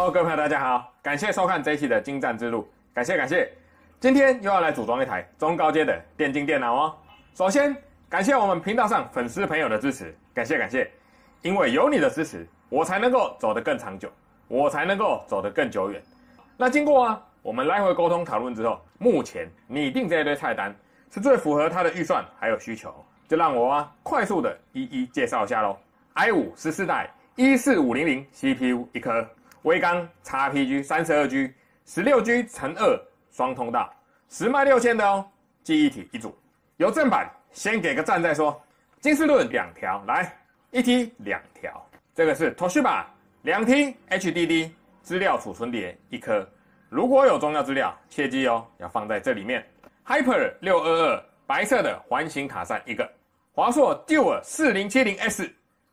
Hello， 各位朋友，大家好，感谢收看这一期的精湛之路，感谢。今天又要来组装一台中高阶的电竞电脑哦。首先，感谢我们频道上粉丝朋友的支持，感谢，因为有你的支持，我才能够走得更长久，我才能够走得更久远。那经过我们来回沟通讨论之后，目前拟定这一堆菜单是最符合他的预算还有需求，就让我快速的一一介绍一下咯。i5 14代14500 CPU 一颗，微刚 XPG 32G 16G×2 双通道，10迈6000的哦，记忆体一组。有正版先给个赞再说。金士顿2条，来1T 2条，这个是 Toshiba 2T HDD 资料储存碟一颗，如果有重要资料，切记哦，要放在这里面。Hyper 622白色的环形卡扇一个，华硕 Dual 4070S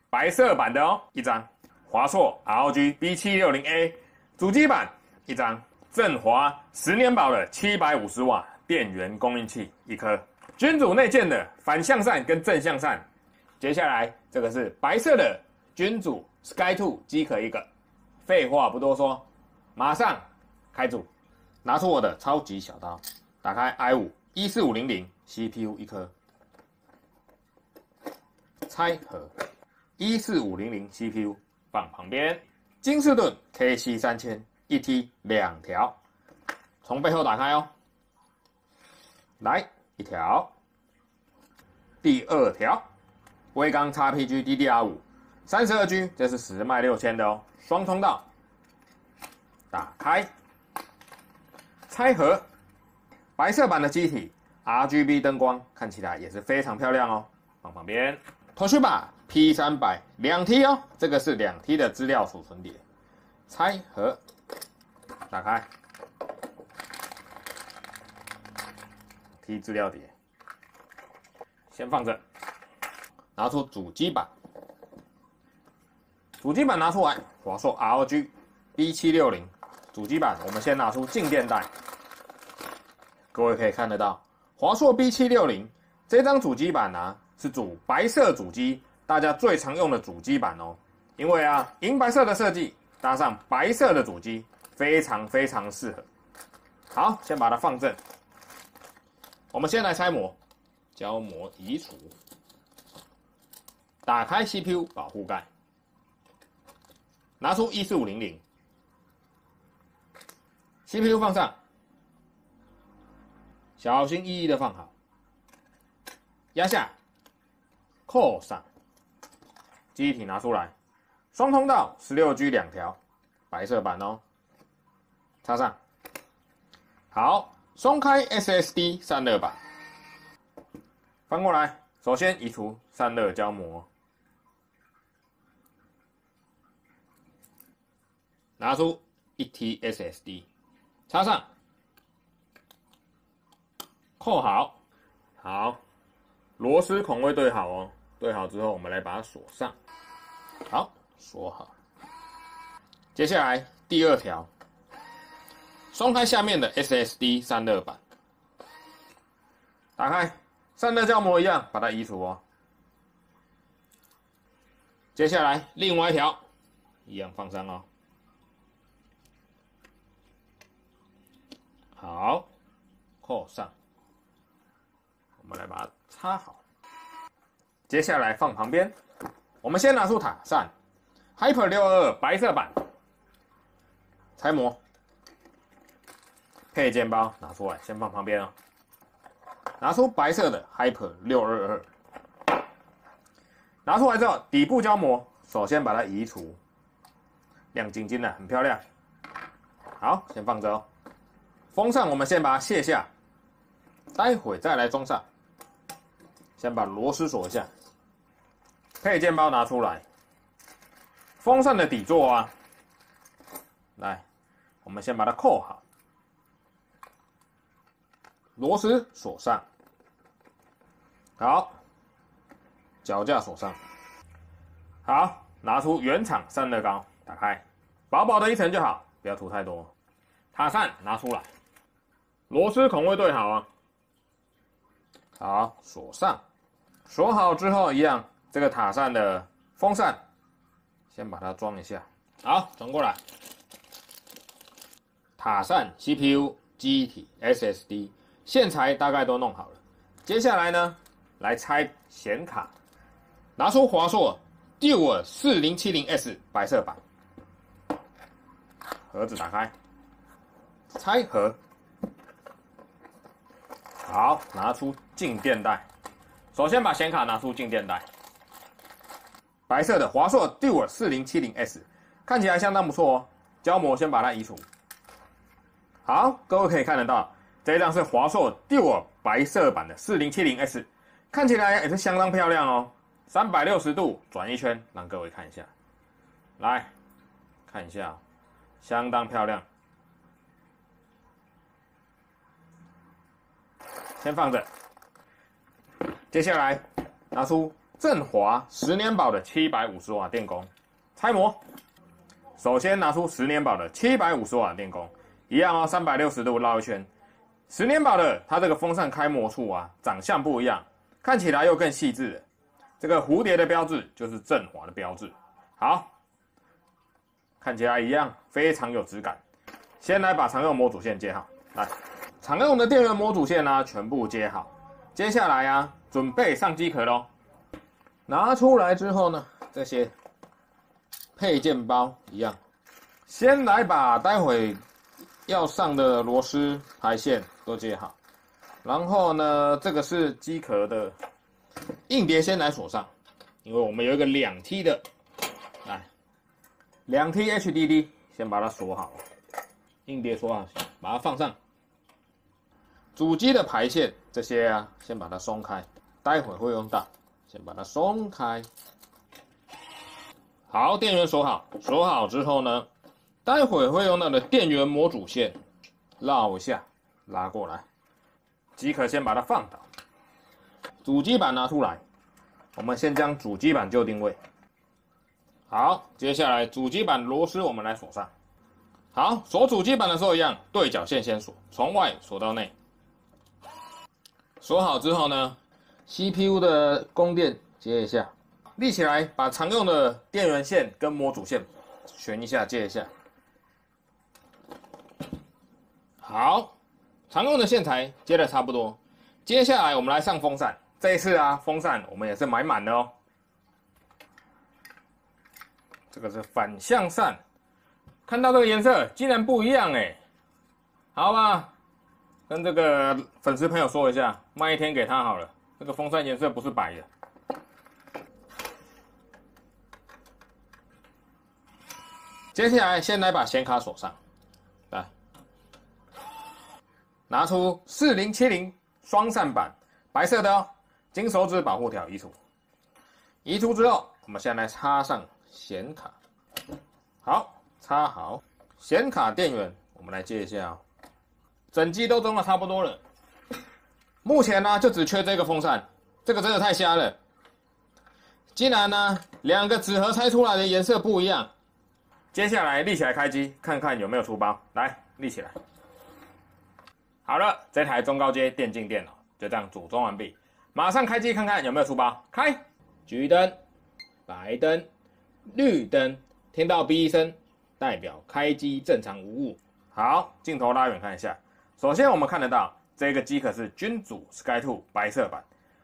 白色版的哦一张，华硕 ROG B760A 主机板一张，振华10年保的750瓦电源供应器一颗，君主内建的反向扇跟正向扇。接下来这个是白色的君主 Sky2 机壳一个。废话不多说，马上开组，拿出我的超级小刀，打开 i5 14500 CPU 一颗，拆盒14500 CPU 放旁边，金士顿 KC3000 1T 2条，从背后打开哦，来一条，第二条，微刚 XPG DDR5 32G， 这是10迈6000的哦，双通道，打开，拆盒，白色版的机体 RGB 灯光看起来也是非常漂亮哦，放旁边。Toshiba P300 2T 哦，这个是2T 的资料储存碟，拆盒，打开 T 资料碟，先放着，拿出主机板，主机板拿出来，华硕 ROG B760 主机板，我们先拿出静电带，各位可以看得到，华硕 B760 这张主机板是主白色主机，大家最常用的主机板哦。因为银白色的设计搭上白色的主机，非常适合。好，先把它放正。我们先来拆模，胶膜移除，打开 CPU 保护盖，拿出14500 CPU 放上，小心翼翼的放好，压下。扣上，记忆体拿出来，双通道 16G 2条，白色版哦，插上。好，松开 SSD 散热板，翻过来，首先移除散热胶膜，拿出 1T SSD， 插上，扣好，好，螺丝孔位对好哦。对好之后，我们来把它锁上。好，锁好。接下来第二条，松开下面的 SSD 散热板，打开，散热胶膜一样，把它移除哦。接下来另外一条，一样放上哦。好，扣上。我们来把它插好。接下来放旁边，我们先拿出塔扇 ，Hyper 622白色版，拆模，配件包拿出来，先放旁边哦。拿出白色的 Hyper 622，拿出来之后，底部胶膜首先把它移除，亮晶晶的，很漂亮。好，先放着哦。风扇我们先把它卸下，待会再来装上。先把螺丝锁一下。配件包拿出来，风扇的底座来，我们先把它扣好，螺丝锁上，好，脚架锁上，好，拿出原厂散热膏，打开，薄薄的一层就好，不要涂太多。塔扇拿出来，螺丝孔位对好好，锁上，锁好之后一样。这个塔扇的风扇，先把它装一下。好，转过来，塔扇、CPU、记忆体、SSD、线材大概都弄好了。接下来呢，来拆显卡，拿出华硕 Dual 4070S 白色版，盒子打开，拆盒。好，拿出静电带。首先把显卡拿出静电带。白色的华硕 Dual 4070S 看起来相当不错哦。胶膜先把它移除。好，各位可以看得到，这一张是华硕 Dual 白色版的 4070S， 看起来也是相当漂亮哦。360度转一圈，让各位看一下。来，看一下哦，相当漂亮。先放着。接下来拿出振华10年保的750瓦电工，拆模。首先拿出10年保的750瓦电工，一样哦，360度绕一圈。10年保的它这个风扇开模处啊，长相不一样，看起来又更细致了。这个蝴蝶的标志就是振华的标志。好，看起来一样，非常有质感。先来把常用模组线接好，来，常用的电源模组线呢全部接好。接下来啊，准备上机壳咯。拿出来之后呢，这些配件包一样，先来把待会要上的螺丝排线都接好。然后呢，这个是机壳的硬碟，先来锁上，因为我们有一个2T 的，来2T HDD， 先把它锁好，硬碟锁好，把它放上。主机的排线这些啊，先把它松开，待会会用到，先把它松开。好，电源锁好，锁好之后呢，待会会用到的电源模组线绕一下，拉过来，机壳先把它放倒，主机板拿出来，我们先将主机板就定位。好，接下来主机板螺丝我们来锁上。好，锁主机板的时候一样，对角线先锁，从外锁到内。锁好之后呢 ，CPU 的供电接一下，立起来，把常用的电源线跟模组线旋一下，接一下。好，常用的线材接的差不多，接下来我们来上风扇。这一次啊，风扇我们也是买满的哦。这个是反向扇，看到这个颜色竟然不一样哎，好吧。跟这个粉丝朋友说一下，卖一天给他好了。这个风扇颜色不是白的。接下来先来把显卡锁上，来，拿出4070双扇版，白色的哦，金手指保护条移除。移除之后，我们先来插上显卡。好，插好显卡电源，我们来接一下哦。整机都装的差不多了，目前呢就只缺这个风扇，这个真的太瞎了，竟然呢2个纸盒拆出来的颜色不一样。接下来立起来开机，看看有没有出包。来，立起来。好了，这台中高阶电竞电脑就这样组装完毕，马上开机看看有没有出包。开，橘灯、白灯、绿灯，听到哔声，代表开机正常无误。好，镜头拉远看一下。首先我们看得到这个机壳是君主 Sky2 白色版，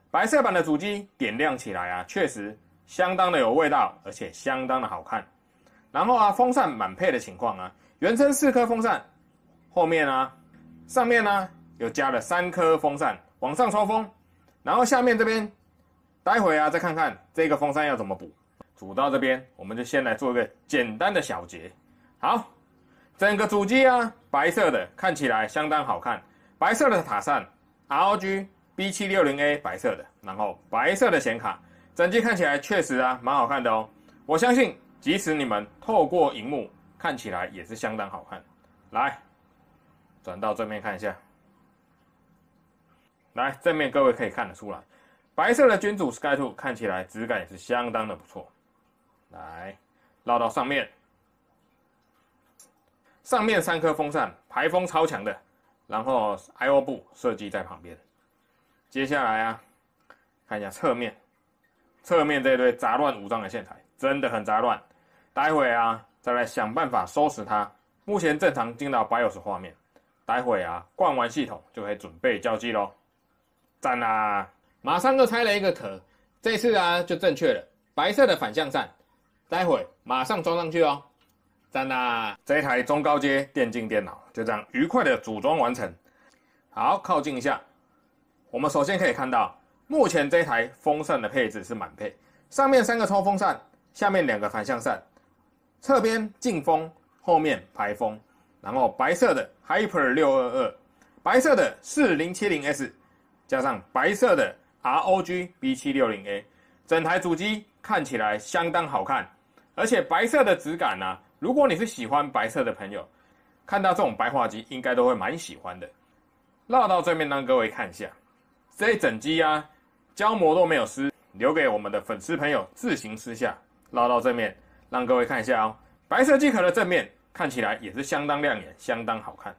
白色版的主机点亮起来啊，确实相当的有味道，而且相当的好看。然后啊，风扇满配的情况啊，原生4颗风扇，后面啊，上面呢有加了3颗风扇往上抽风，然后下面这边，待会啊再看看这个风扇要怎么补。组到这边，我们就先来做一个简单的小结。好。整个主机啊，白色的看起来相当好看，白色的塔扇 ROG B760A 白色的，然后白色的显卡，整机看起来确实啊蛮好看的哦。我相信即使你们透过荧幕看起来也是相当好看。来，转到正面看一下，来正面各位可以看得出来，白色的君主 Sky2 看起来质感也是相当的不错。来，绕到上面。上面3颗风扇，排风超强的，然后 I/O 部设计在旁边。接下来啊，看一下侧面，侧面这堆杂乱无章的线材真的很杂乱，待会啊再来想办法收拾它。目前正常进到 BIOS 画面，待会啊灌完系统就可以准备交机咯。赞啦！马上就拆了一个壳，这次啊就正确了，白色的反向扇，待会马上装上去哦。赞啦！这一台中高阶电竞电脑就这样愉快的组装完成。好，靠近一下，我们首先可以看到，目前这台风扇的配置是满配，上面3个抽风扇，下面2个反向扇，侧边进风，后面排风，然后白色的 Hyper 622，白色的4070S， 加上白色的 ROG B760A， 整台主机看起来相当好看，而且白色的质感啊，如果你是喜欢白色的朋友，看到这种白化机应该都会蛮喜欢的。绕到正面让各位看一下，这一整机啊，胶膜都没有撕，留给我们的粉丝朋友自行撕下。绕到正面让各位看一下哦，白色机壳的正面看起来也是相当亮眼，相当好看。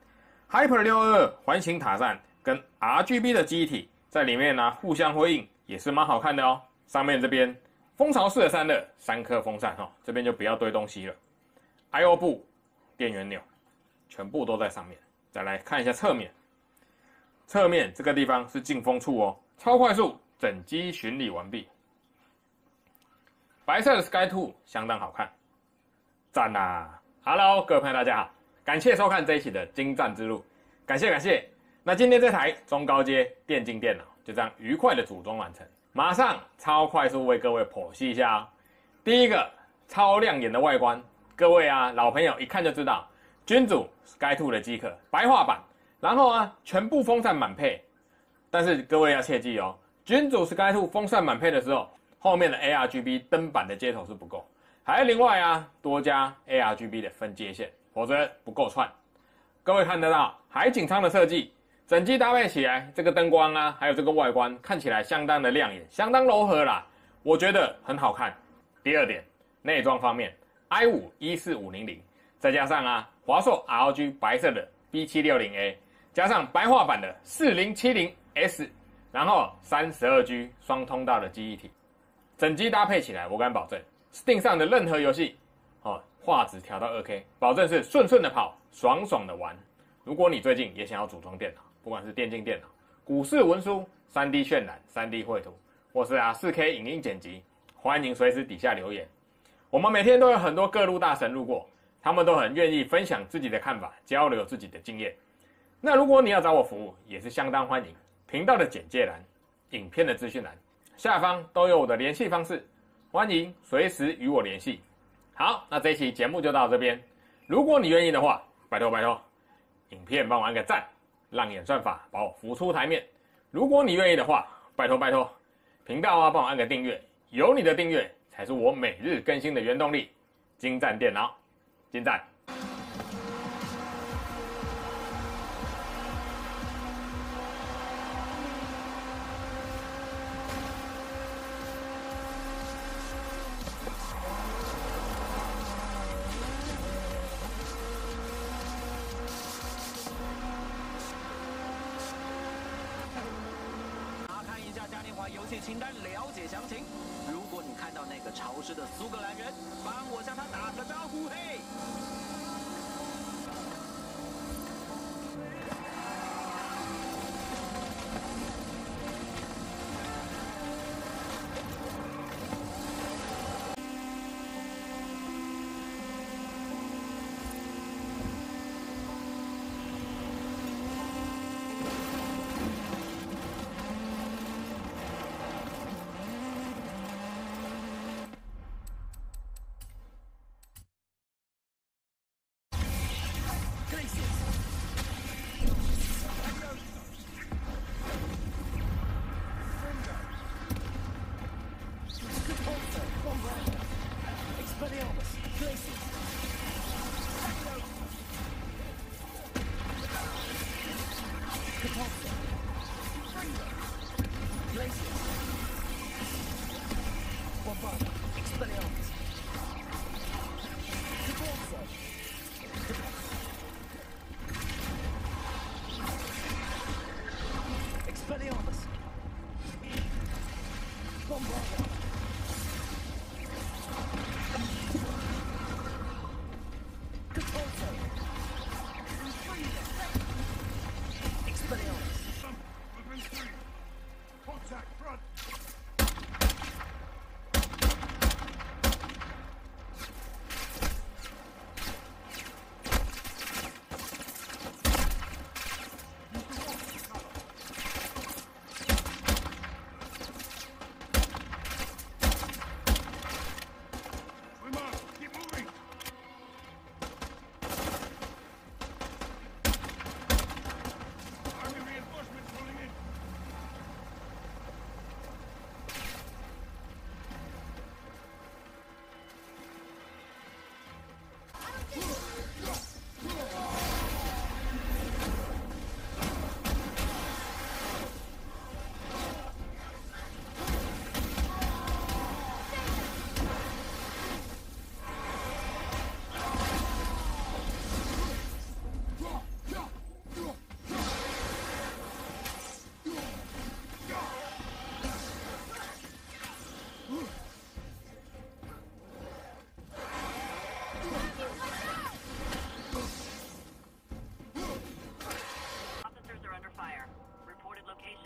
Hyper 622环形塔扇跟 RGB 的机体在里面呢、互相辉映，也是蛮好看的哦。上面这边蜂巢式的散热，3颗风扇哈，这边就不要堆东西了。I/O 部、电源钮全部都在上面。再来看一下侧面。侧面这个地方是进风处哦，超快速，整机巡礼完毕。白色的 Sky 2相当好看，赞啦 ！Hello， 各位朋友大家好，感谢收看这一期的精湛之路，感谢。那今天这台中高阶电竞电脑就这样愉快的组装完成，马上超快速为各位剖析一下哦。第一个超亮眼的外观，各位啊老朋友一看就知道，君主 Sky 2的机壳白化版。然后啊，全部风扇满配，但是各位要切记哦，君主 Sky 2风扇满配的时候，后面的 ARGB 灯板的接头是不够，还要另外啊多加 ARGB 的分接线，否则不够串。各位看得到海景舱的设计，整机搭配起来，这个灯光啊，还有这个外观看起来相当的亮眼，相当柔和啦，我觉得很好看。第二点，内装方面 ，i5-14500，再加上啊华硕 ROG 白色的 B760A。加上白化版的 4070S， 然后 32G 双通道的记忆体，整机搭配起来，我敢保证 ，Steam 上的任何游戏，画质调到 2K， 保证是顺顺的跑，爽爽的玩。如果你最近也想要组装电脑，不管是电竞电脑、股市文书、3D 渲染、3D 绘图，或是4K 影音剪辑，欢迎随时底下留言。我们每天都有很多各路大神路过，他们都很愿意分享自己的看法，交流自己的经验。那如果你要找我服务，也是相当欢迎。频道的简介栏、影片的资讯栏下方都有我的联系方式，欢迎随时与我联系。好，那这一期节目就到这边。如果你愿意的话，拜托，影片帮我按个赞，让演算法把我浮出台面。如果你愿意的话，拜托，频道啊帮我按个订阅，有你的订阅才是我每日更新的原动力。精湛电脑，精湛。游戏清单了解详情。如果你看到那个潮湿的苏格兰人，帮我向他打个招呼，嘿！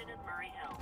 located in Murray Hill.